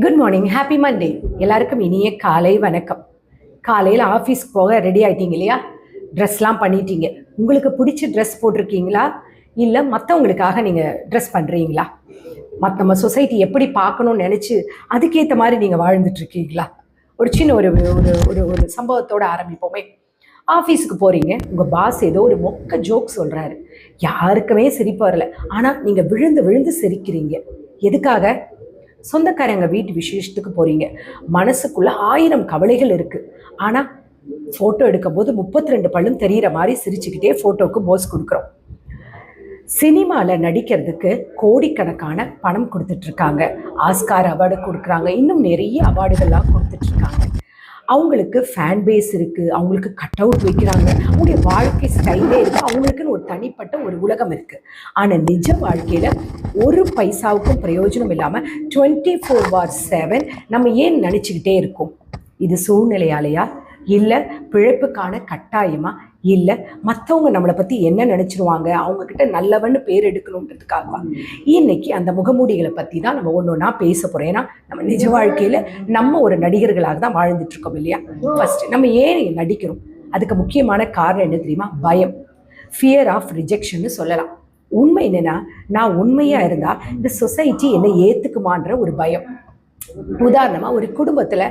Good morning, happy Monday. எல்லாருக்கும் இனிய காலை வணக்கம். காலையில் ஆஃபீஸ்க்கு போக ரெடி ஆகிட்டீங்க இல்லையா? ட்ரெஸ்லாம் பண்ணிட்டீங்க. உங்களுக்கு பிடிச்ச ட்ரெஸ் போட்டிருக்கீங்களா, இல்லை மற்றவங்களுக்காக நீங்கள் ட்ரெஸ் பண்ணுறீங்களா? நம்ம சொசைட்டி எப்படி பார்க்கணும்னு நினச்சி அதுக்கேற்ற மாதிரி நீங்கள் வாழ்ந்துட்டுருக்கீங்களா? ஒரு சின்ன ஒரு ஒரு ஒரு ஒரு சம்பவத்தோடு ஆரம்பிப்போமே. ஆஃபீஸுக்கு போகிறீங்க, உங்கள் பாஸ் ஏதோ ஒரு மொக்க ஜோக் சொல்கிறாரு. யாருக்குமே சிரிப்பு வரல, ஆனால் நீங்கள் விழுந்து விழுந்து சிரிக்கிறீங்க. எதுக்காக? சொந்தக்காரங்க வீட்டு விசேஷத்துக்கு போகிறீங்க, மனசுக்குள்ளே 1000 கவலைகள் இருக்குது. ஆனால் ஃபோட்டோ எடுக்கும் போது 32 பல்லும் தெரிகிற மாதிரி சிரிச்சுக்கிட்டே ஃபோட்டோவுக்கு போஸ் கொடுக்குறோம். சினிமாவில் நடிக்கிறதுக்கு கோடிக்கணக்கான பணம் கொடுத்துட்ருக்காங்க, ஆஸ்கார் அவார்டு கொடுக்குறாங்க, இன்னும் நிறைய அவார்டுகள்லாம் கொடுத்துட்ருக்காங்க. அவங்களுக்கு ஃபேன் பேஸ் இருக்குது, அவங்களுக்கு கட் அவுட் வைக்கிறாங்க, அவங்களுடைய வாழ்க்கை ஸ்டைலே இருக்குது, அவங்களுக்குன்னு ஒரு தனிப்பட்ட ஒரு உலகம் இருக்குது. ஆனால் நிஜ வாழ்க்கையில் ஒரு பைசாவுக்கும் பிரயோஜனம் இல்லாமல் 24/7 நம்ம ஏன் நினச்சிக்கிட்டே இருக்கோம்? இது சூழ்நிலையாலையா, இல்லை பிழைப்புக்கான கட்டாயமா, இல்லை மற்றவங்க நம்மளை பற்றி என்ன நினச்சிருவாங்க, அவங்கக்கிட்ட நல்லவன்னு பேர் எடுக்கணுன்றதுக்காகவா? இன்னைக்கு அந்த முகமூடிகளை பற்றி தான் நம்ம ஒன்று ஒன்றா பேச போகிறோம். ஏன்னா நம்ம நிஜ வாழ்க்கையில் நம்ம ஒரு நடிகர்களாக தான் வாழ்ந்துட்டுருக்கோம் இல்லையா? ஃபஸ்ட்டு நம்ம ஏன் நடிக்கிறோம்? அதுக்கு முக்கியமான காரணம் என்ன தெரியுமா? பயம், ஃபியர் ஆஃப் ரிஜெக்ஷன்னு சொல்லலாம். உண்மை என்னென்னா, நான் உண்மையாக இருந்தால் இந்த சொசைட்டி என்னை ஏற்றுக்குமான்ற ஒரு பயம். உதாரணமாக, ஒரு குடும்பத்தில்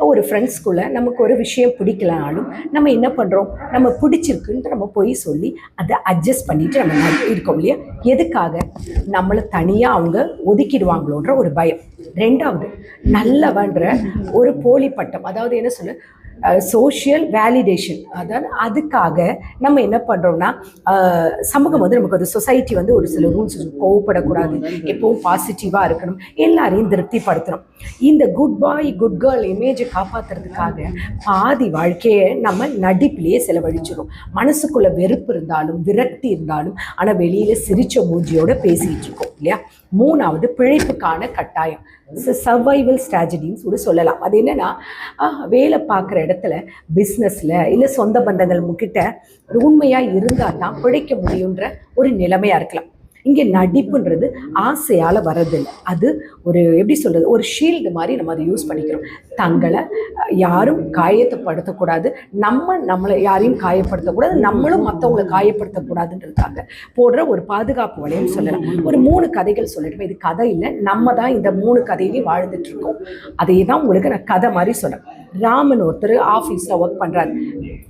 ஒரு ஃப்ரெண்ட்ஸ்குள்ளே நமக்கு ஒரு விஷயம் பிடிக்கலனாலும் நம்ம என்ன பண்ணுறோம்? நம்ம பிடிச்சிருக்குன்ட்டு நம்ம போய் சொல்லி அதை அட்ஜஸ்ட் பண்ணிவிட்டு நம்ம இருக்கோம் இல்லையா? எதுக்காக? நம்மளை தனியாக அவங்க ஒதுக்கிடுவாங்களோன்ற ஒரு பயம். ரெண்டாவது, நல்லவன்ற ஒரு போலி பட்டம், அதாவது என்ன சொல்ல, சோஷியல் வேலிடேஷன். அதாவது அதுக்காக நம்ம என்ன பண்ணுறோம்னா, சமூகம் வந்து நமக்கு ஒரு சொசைட்டி வந்து ஒரு சில ரூல்ஸ், கோவப்படக்கூடாது, எப்பவும் பாசிட்டிவாக இருக்கணும், எல்லாரையும் திருப்திப்படுத்தணும். இந்த குட் பாய் குட் கேர்ள் இமேஜை காப்பாற்றுறதுக்காக பாதி வாழ்க்கையை நம்ம நடிப்பிலேயே செலவழிச்சிடும். மனசுக்குள்ளே வெறுப்பு இருந்தாலும் விரக்தி இருந்தாலும், ஆனால் வெளியில் சிரிச்ச மூஞ்சியோடு பேசிகிட்டு இருக்கோம் இல்லையா? மூணாவது, பிழைப்புக்கான கட்டாயம், சர்வைவல் ஸ்ட்ராட்டஜின்னு கூட சொல்லலாம். அது என்னென்னா, வேலை பார்க்குற இடத்துல, பிஸ்னஸில், இல்லை சொந்த பந்தங்கள் கிட்ட உண்மையாக இருந்தால் தான் பிழைக்க முடியுன்ற ஒரு நிலைமையாக இருக்கலாம். இங்கே நடிப்புன்றது ஆசையால் வர்றதில்லை, அது ஒரு எப்படி சொல்கிறது, ஒரு ஷீல்டு மாதிரி நம்ம அதை யூஸ் பண்ணிக்கிறோம். தங்களை யாரும் காயப்படுத்தக்கூடாது, நம்மளை யாரையும் காயப்படுத்தக்கூடாது, நம்மளும் மற்றவங்களை காயப்படுத்தக்கூடாதுன்றதுக்காக போடுற ஒரு பாதுகாப்பு வளையம் சொல்லலாம். ஒரு 3 கதைகள் சொல்லட்டும். இது கதை இல்லை, நம்ம தான் இந்த 3 கதையிலையும் வாழ்ந்துட்டுருக்கோம். அதே தான் உங்களுக்கு நான் கதை மாதிரி சொல்கிறேன். ராமன் ஒருத்தர் ஆஃபீஸில் ஒர்க் பண்ணுறாரு.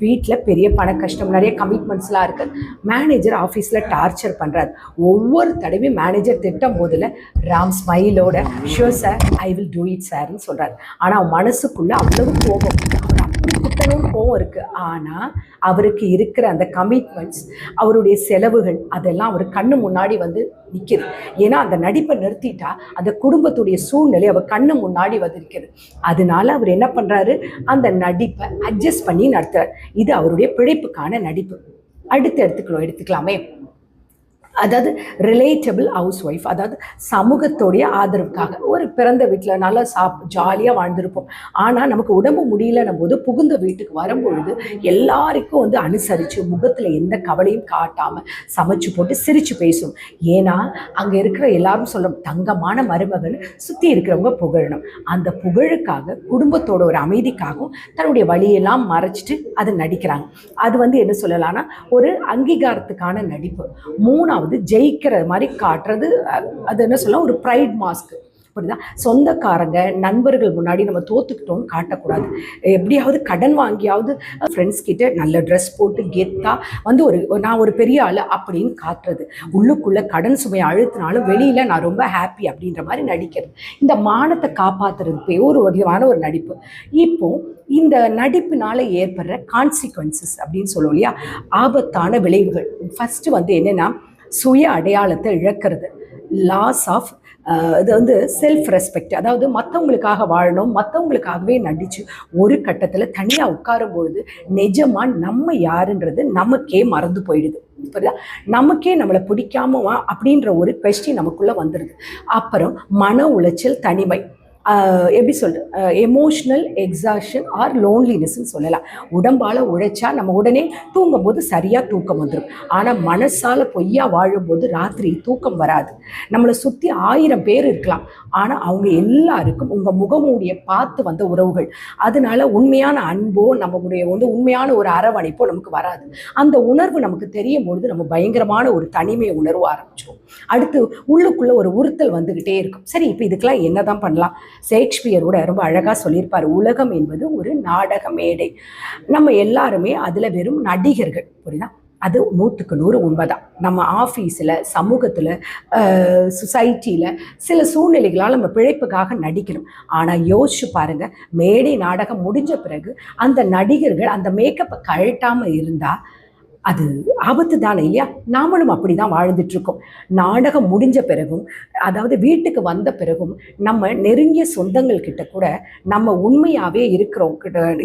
வீட்டில் பெரிய பண கஷ்டம், நிறைய கமிட்மெண்ட்ஸ்லாம் இருக்குது. மேனேஜர் ஆஃபீஸில் டார்ச்சர் பண்ணுறாரு. ஒவ்வொரு தடவையும் மேனேஜர் திட்டம் போதில் ராம் ஸ்மைலோட sure sir, I will do it சார்ன்னு சொல்கிறார். ஆனால் மனசுக்குள்ளே அவ்வளவு கோபம், அவர் அப்படி குத்தணும்னு கோபம் இருக்குது. ஆனால் அவருக்கு இருக்கிற அந்த கமிட்மெண்ட்ஸ், அவருடைய செலவுகள், அதெல்லாம் அவர் கண்ணு முன்னாடி வந்து நிற்கிது. ஏன்னா அந்த நடிப்பை நிறுத்திட்டா அந்த குடும்பத்துடைய சூழ்நிலை அவர் கண்ணு முன்னாடி வந்து நிற்கிது. அதனால அவர் என்ன பண்ணுறாரு? அந்த நடிப்பை அட்ஜஸ்ட் பண்ணி நடத்துகிறார். இது அவருடைய பிழைப்புக்கான நடிப்பு. அடுத்து எடுத்துக்கலாமே, அதாவது ரிலேட்டபிள் ஹவுஸ் ஒய்ஃப், அதாவது சமூகத்தோடைய ஆதரவுக்காக ஒரு பிறந்த வீட்டில் நல்லா ஜாலியாக வாழ்ந்திருப்போம். ஆனால் நமக்கு உடம்பு முடியலன்னும் போது புகுந்த வீட்டுக்கு வரும்பொழுது எல்லாருக்கும் வந்து அனுசரித்து, முகத்தில் எந்த கவலையும் காட்டாமல் சமைச்சு போட்டு சிரித்து பேசும். ஏன்னா அங்கே இருக்கிற எல்லாரும் சொல்ல, தங்கமான மருமகன் சுற்றி இருக்கிறவங்க புகழணும். அந்த புகழுக்காக, குடும்பத்தோட ஒரு அமைதிக்காகவும் தன்னுடைய வழியெல்லாம் மறைச்சிட்டு அதை நடிக்கிறாங்க. அது வந்து என்ன சொல்லலாம்னா, ஒரு அங்கீகாரத்துக்கான நடிப்பு. மூணாவது, ஜெயிக்கிற மாதிரி காட்டுறது, அது என்ன சொல்லலாம், ஒரு ப்ரைட் மாஸ்க். புரியுதா? சொந்தக்காரங்க நண்பர்கள் முன்னாடி நம்ம தோத்துக்கிட்டோம்னு காட்டக்கூடாது. எப்படியாவது கடன் வாங்கியாவது ஃப்ரெண்ட்ஸ் கிட்ட நல்ல ட்ரெஸ் போட்டு கெத்தா வந்து நான் ஒரு பெரிய ஆள் அப்படின்னு காட்டுறது. உள்ளுக்குள்ளே கடன் சுமையை அழுத்தினாலும் வெளியில் நான் ரொம்ப ஹாப்பி அப்படின்ற மாதிரி நடிக்கிறது. இந்த மானத்தை காப்பாற்றுறதுக்கு ஒரு வகையான ஒரு நடிப்பு. இப்போ இந்த நடிப்பினால் ஏற்படுற கான்சிக்வன்சஸ் அப்படின்னு சொல்லுவோம் இல்லையா, ஆபத்தான விளைவுகள். ஃபஸ்ட்டு வந்து என்னென்னா, சுய அடையாளத்தை இழக்கிறது, லாஸ் ஆஃப் இது வந்து செல்ஃப் ரெஸ்பெக்ட். அதாவது மற்றவங்களுக்காக வாழணும், மற்றவங்களுக்காகவே நடித்து ஒரு கட்டத்தில் தனியாக உட்காரும்பொழுது நிஜமாக நம்ம யாருன்றது நமக்கே மறந்து போயிடுது. புரியுதா? நமக்கே நம்மளை பிடிக்காமவா அப்படின்ற ஒரு கொஸ்டின் நமக்குள்ளே வந்துடுது. அப்புறம் மன உளைச்சல், தனிமை. எப்படி சொல்கிறது, எமோஷ்னல் எக்ஸாஷன் ஆர் லோன்லினஸ்ன்னு சொல்லலாம். உடம்பால் உழைச்சா நம்ம உடனே தூங்கும்போது சரியாக தூக்கம் வந்துடும். ஆனால் மனசால் பொய்யா வாழும்போது ராத்திரி தூக்கம் வராது. நம்மளை சுற்றி 1000 பேர் இருக்கலாம், ஆனால் அவங்க எல்லாருக்கும் உங்கள் முகமூடியை பார்த்து வந்த உறவுகள். அதனால உண்மையான அன்போ நம்மளுடைய உண்மையான ஒரு அரவணைப்போ நமக்கு வராது. அந்த உணர்வு நமக்கு தெரியும் பொழுது நம்ம பயங்கரமான ஒரு தனிமை உணர்வு ஆரம்பிச்சிடும். அடுத்து உள்ளுக்குள்ளே ஒரு உறுத்தல் வந்துக்கிட்டே இருக்கும். சரி, இப்போ இதுக்கெல்லாம் என்ன தான் பண்ணலாம்? ஷேக்ஸ்பியரோட ரொம்ப அழகாக சொல்லியிருப்பார், உலகம் என்பது ஒரு நாடக மேடை. நம்ம எல்லாருமே அதில் வெறும் நடிகர்கள். புரியுதா? அது 100க்கு 100 உண்மைதான். நம்ம ஆஃபீஸில், சமூகத்தில், சொசைட்டியில் சில சூழ்நிலைகளால் நம்ம பிழைப்புக்காக நடிக்கணும். ஆனால் யோசிச்சு பாருங்கள், மேடை நாடகம் முடிஞ்ச பிறகு அந்த நடிகர்கள் அந்த மேக்கப்பை கழட்டாமல் இருந்தால் அது ஆபத்து தானே இல்லையா? நாமளும் அப்படி தான் வாழ்ந்துட்டுருக்கோம். நாடகம் முடிஞ்ச பிறகும், அதாவது வீட்டுக்கு வந்த பிறகும், நம்ம நெருங்கிய சொந்தங்கள் கிட்ட கூட நம்ம உண்மையாகவே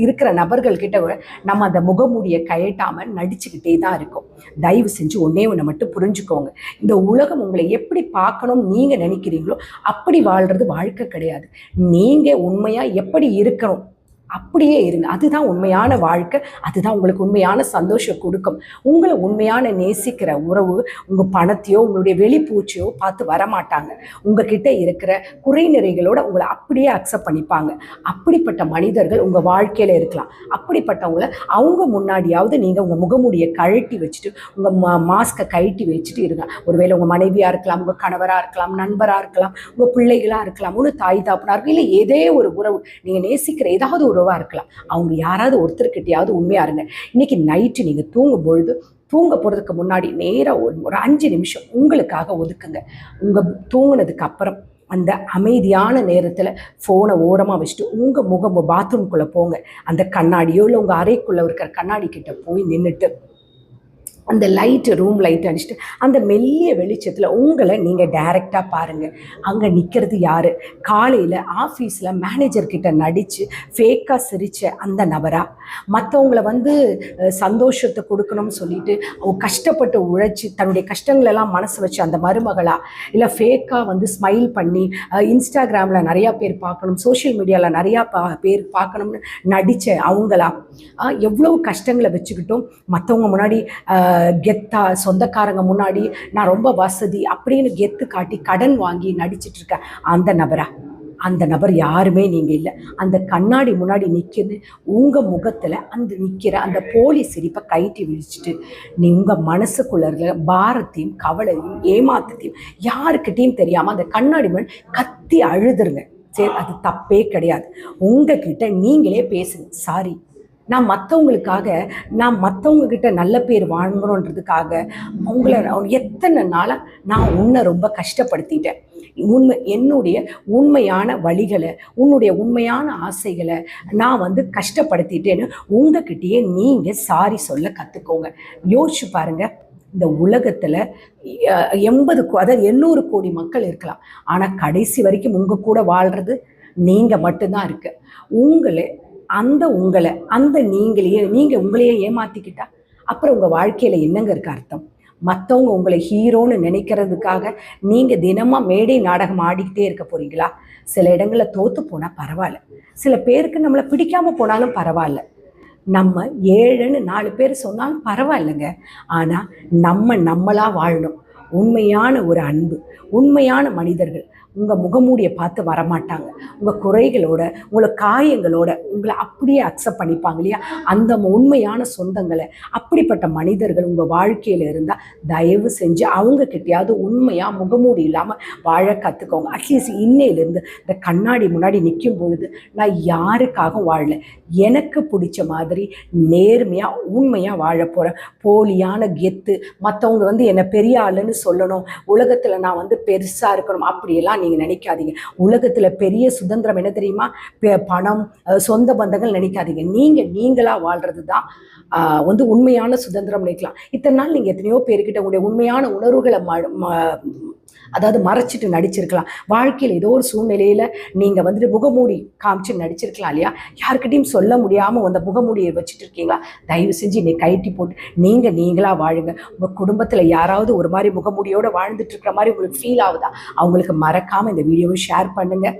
இருக்கிற நபர்கள் கிட்ட கூட நம்ம அந்த முகமூடியை கழட்டாமல் நடிச்சுக்கிட்டே தான் இருக்கோம். தயவு செஞ்சு ஒன்றே ஒன்று மட்டும் புரிஞ்சுக்கோங்க, இந்த உலகம் உங்களை எப்படி பார்க்கணும்னு நீங்கள் நினைக்கிறீங்களோ அப்படி வாழ்கிறது வாழ்க்கை கிடையாது. நீங்கள் உண்மையாக எப்படி இருக்கணும் அப்படியே இருங்க. அதுதான் உண்மையான வாழ்க்கை. அதுதான் உங்களுக்கு உண்மையான சந்தோஷம் கொடுக்கும். உங்களை உண்மையான நேசிக்கிற உறவு உங்கள் பணத்தையோ உங்களுடைய வெளிப்பூச்சியோ பார்த்து வரமாட்டாங்க. உங்ககிட்ட இருக்கிற குறைநிறைகளோட உங்களை அப்படியே அக்செப்ட் பண்ணிப்பாங்க. அப்படிப்பட்ட மனிதர்கள் உங்கள் வாழ்க்கையில் இருக்கலாம். அப்படிப்பட்டவங்கள அவங்க முன்னாடியாவது நீங்கள் உங்கள் முகமூடியை கழட்டி வச்சுட்டு உங்கள் மாஸ்கை கழட்டி வச்சுட்டு இருங்க. ஒருவேளை உங்கள் மனைவியாக இருக்கலாம், உங்கள் கணவராக இருக்கலாம், நண்பராக இருக்கலாம், உங்கள் பிள்ளைகளாக இருக்கலாம், ஒன்று தாய் தாப்பனாக இருக்கலாம், இல்லை ஏதே ஒரு உறவு நீங்கள் நேசிக்கிற ஏதாவது ஒரு இருக்கலாம். அவங்க யாராவது ஒருத்தர்கிட்டயாவது உண்மையா இருங்க. இன்னைக்கு நைட்டு நீங்க தூங்கும் பொழுது, தூங்க போறதுக்கு முன்னாடி நேராக ஒரு 5 நிமிஷம் உங்களுக்காக ஒதுக்குங்க. உங்க தூங்குனதுக்கு அப்புறம் அந்த அமைதியான நேரத்தில் ஃபோனை ஓரமாக வச்சுட்டு உங்கள் முகம் பாத்ரூம்குள்ளே போங்க. அந்த கண்ணாடியோ இல்லை உங்கள் அறைக்குள்ளே இருக்கிற கண்ணாடி கிட்ட போய் நின்றுட்டு அந்த ரூம் லைட் அடிச்சுட்டு அந்த மெல்லிய வெளிச்சத்தில் உங்களை நீங்கள் டைரெக்டாக பாருங்கள். அங்கே நிற்கிறது யார்? காலையில் ஆஃபீஸில் மேனேஜர்கிட்ட நடித்து ஃபேக்காக சிரித்த அந்த நபரா? மற்றவங்களை சந்தோஷத்தை கொடுக்கணும்னு சொல்லிட்டு கஷ்டப்பட்டு உழைச்சி தன்னுடைய கஷ்டங்களெல்லாம் மனசு வச்சு அந்த மருமகளா? இல்லை ஃபேக்காக ஸ்மைல் பண்ணி இன்ஸ்டாகிராமில் நிறையா பேர் பார்க்கணும், சோஷியல் மீடியாவில் நிறையா பேர் பார்க்கணும்னு நடித்த அவங்களா? எவ்வளோ கஷ்டங்களை வச்சுக்கிட்டும் மற்றவங்க முன்னாடி கெத்தா, சொந்தக்காரங்க முன்னாடி நான் ரொம்ப வசதி அப்படின்னு கெத்து காட்டி கடன் வாங்கி நடிச்சிட்டு இருக்க அந்த நபரா? அந்த நபர் யாருமே நீங்கள் இல்லை. அந்த கண்ணாடி முன்னாடி நிற்கிது உங்கள் முகத்தில் அந்த நிற்கிற அந்த போலி சிரிப்பை கைட்டி விழிச்சிட்டு நீ உங்கள் மனசுக்குள்ள இருக்கிற பாரத்தையும் கவலையும் ஏமாற்றத்தையும் யாருக்கிட்டையும் தெரியாமல் அந்த கண்ணாடி முன்னாடி கத்தி அழுதுருங்க. சரி, அது தப்பே கிடையாது. உங்ககிட்ட நீங்களே பேசுங்க, சாரி, நான் மற்றவங்கக்கிட்ட நல்ல பேர் வாங்கணுன்றதுக்காக உங்களை எத்தனை நாளாக நான் உன்னை ரொம்ப கஷ்டப்படுத்திட்டேன். என்னுடைய உண்மையான வழிகளை, உன்னுடைய உண்மையான ஆசைகளை நான் கஷ்டப்படுத்திட்டேன்னு உங்ககிட்டயே நீங்கள் சாரி சொல்ல கற்றுக்கோங்க. யோசிச்சு பாருங்கள், இந்த உலகத்தில் 800 கோடி மக்கள் இருக்கலாம், ஆனால் கடைசி வரைக்கும் உங்கள் கூட வாழ்கிறது நீங்கள் மட்டும்தான் இருக்கு. நீங்கள் உங்களையே ஏமாற்றிக்கிட்டா அப்புறம் உங்கள் வாழ்க்கையில் என்னங்க இருக்க அர்த்தம்? மற்றவங்க உங்களை ஹீரோன்னு நினைக்கிறதுக்காக நீங்கள் தினமாக மேடை நாடகம் ஆடிக்கிட்டே இருக்க போகிறீங்களா? சில இடங்களில் தோற்று போனால் பரவாயில்ல, சில பேருக்கு நம்மளை பிடிக்காமல் போனாலும் பரவாயில்ல, நம்ம ஏழைன்னு 4 பேர் சொன்னாலும் பரவாயில்லைங்க. ஆனால் நம்மளாக வாழணும். உண்மையான ஒரு அன்பு, உண்மையான மனிதர்கள் உங்கள் முகமூடியை பார்த்து வரமாட்டாங்க. உங்கள் குறைகளோட, உங்களை காயங்களோட உங்களை அப்படியே அக்செப்ட் பண்ணிப்பாங்க இல்லையா? அந்த உண்மையான சொந்தங்களை, அப்படிப்பட்ட மனிதர்கள் உங்கள் வாழ்க்கையில் இருந்தால் தயவு செஞ்சு அவங்கக்கிட்டையாவது உண்மையாக முகமூடி இல்லாமல் வாழ கற்றுக்கோங்க. அட்லீஸ்ட் இன்னையிலேருந்து இந்த கண்ணாடி முன்னாடி நிற்கும் பொழுது நான் யாருக்காகவும் வாழலை, எனக்கு பிடிச்ச மாதிரி நேர்மையாக உண்மையாக வாழ போகிறேன். போலியான கெத்து, மற்றவங்க என்னை பெரிய ஆளுன்னு சொல்லணும், உலகத்தில் நான் பெருசாக இருக்கணும் அப்படியெல்லாம் நீங்கள் நினைக்காதீங்க. உலகத்தில் பெரிய சுதந்திரம் என்ன தெரியுமா? பணம், சொந்த பந்தங்கள் நினைக்காதீங்க. நீங்களாக வாழ்கிறது தான் உண்மையான சுதந்திரம் நினைக்கலாம். இத்தனை நாள் நீங்கள் எத்தனையோ பேர்கிட்ட உங்களுடைய உண்மையான உணர்வுகளை மறைச்சிட்டு நடிச்சிருக்கலாம். வாழ்க்கையில் ஏதோ ஒரு சூழ்நிலையில் நீங்கள் முகமூடி காமிச்சு நடிச்சிருக்கலாம் இல்லையா? யாருக்கிட்டையும் சொல்ல முடியாமல் அந்த முகமூடியை வச்சுட்டு இருக்கீங்களா? தயவு செஞ்சு இன்னைக்கு கைட்டி போட்டு நீங்களாக வாழுங்க. உங்கள் குடும்பத்தில் யாராவது ஒரு மாதிரி முகமூடியோடு வாழ்ந்துட்டு இருக்கிற மாதிரி உங்களுக்கு ஃபீல் ஆகுதா? அவங்களுக்கு மறக்காமல் இந்த வீடியோவை ஷேர் பண்ணுங்கள்.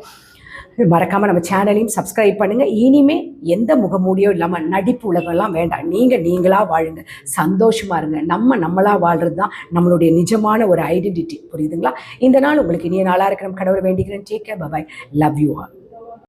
மறக்காமல் நம்ம சேனலையும் சப்ஸ்கிரைப் பண்ணுங்கள். இனிமே எந்த முகமூடியோ இல்லாமல் நடிப்பு உலகம்லாம் வேண்டாம். நீங்களாக வாழுங்க, சந்தோஷமாக இருங்க. நம்மளாக வாழ்கிறது தான் நம்மளுடைய நிஜமான ஒரு ஐடென்டிட்டி. புரியுதுங்களா? இந்த நாள் உங்களுக்கு இனிய நாளாக இருக்கிற கடவுளை வேண்டிக்கிறேன். Take care, bye, love you all.